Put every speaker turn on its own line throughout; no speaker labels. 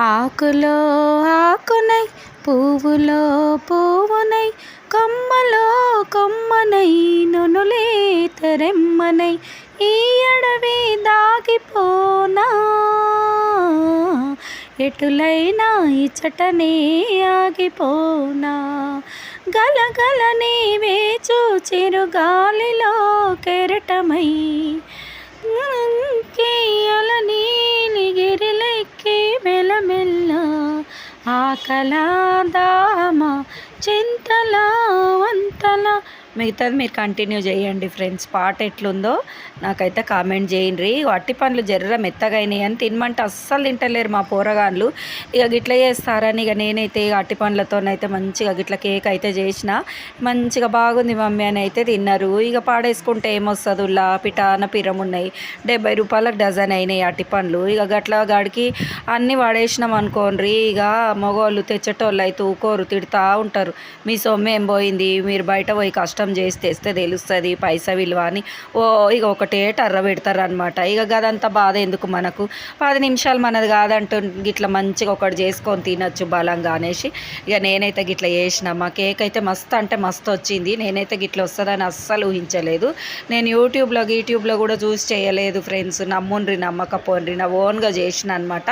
ఆకులో ఆకునై పువ్వులో పువ్వునై కొమ్మలో కొమ్మనై నునులే తెరెమ్మనై ఈ అడవి దాగిపోనా ఎటులైనా ఇచ్చటనే ఆగిపోనా గలగలని వేచు చిరుగాలిలో కెరటమై కేయలని గిరిలెక్కి మెల్లమెల్ల ఆకలా దామా చింతలా వంతలా. మిగతాది మీరు కంటిన్యూ చేయండి ఫ్రెండ్స్. పాట ఎట్లుందో నాకైతే కామెంట్ చేయండి. అట్టి పండ్లు జర్ర మెత్తగా అయినాయి అని తినమంటే అస్సలు తింటలేరు మా పోరగాన్లు. ఇక గిట్ల చేస్తారని ఇక నేనైతే అట్టి పండ్లతోనైతే మంచిగా గిట్ల కేక్ అయితే చేసిన. మంచిగా బాగుంది మమ్మీ అని అయితే తిన్నారు. ఇక పాడేసుకుంటే ఏమొస్తుందిలా పిటాన పిరం ఉన్నాయి. 70 రూపాయలకు డజన్ అయినాయి అట్టి పండ్లు. ఇక గట్ల గాడికి అన్నీ వాడేసినాం అనుకోండి. ఇక మగవాళ్ళు తెచ్చేటోళ్ళు అయితే ఊకోరు, తిడుతూ ఉంటారు. మీ సొమ్ము ఏం పోయింది, మీరు బయట పోయి కష్టం చేసి తెస్తే తెలుస్తుంది పైసా విలువ అని ఇక ఒకటే టర్ర పెడతారు అనమాట. ఇక గదంతా బాధ ఎందుకు మనకు, 10 నిమిషాలు మనది కాదంటూ గిట్లా మంచిగా ఒకటి చేసుకొని తినచ్చు బలంగా అనేసి ఇక నేనైతే గిట్లా చేసిన. మా కేక్ అయితే మస్తు అంటే మస్తు వచ్చింది. నేనైతే గిట్లా వస్తుందని అస్సలు ఊహించలేదు. నేను యూట్యూబ్లో కూడా చూసి చేయలేదు ఫ్రెండ్స్. నమ్ముండ్రి నమ్మకపోండ్రి, నా ఓన్గా చేసిన అనమాట.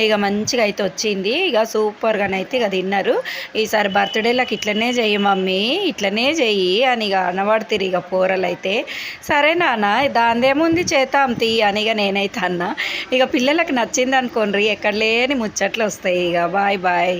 ఇక మంచిగా అయితే వచ్చింది. ఇక సూపర్గానైతే ఇక తిన్నారు. ఈసారి బర్త్డేలకు ఇట్లనే చెయ్యి మమ్మీ, ఇట్లనే చెయ్యి అని ఇక అనబడుతుంది ఇక పోరలైతే. సరే నాన్న దాందేముంది చేతాం తీ అని ఇక నేనైతే అన్నా. ఇక పిల్లలకు నచ్చింది అనుకోండి, ఎక్కడ లేని ముచ్చట్లు వస్తాయి. ఇక బాయ్ బాయ్.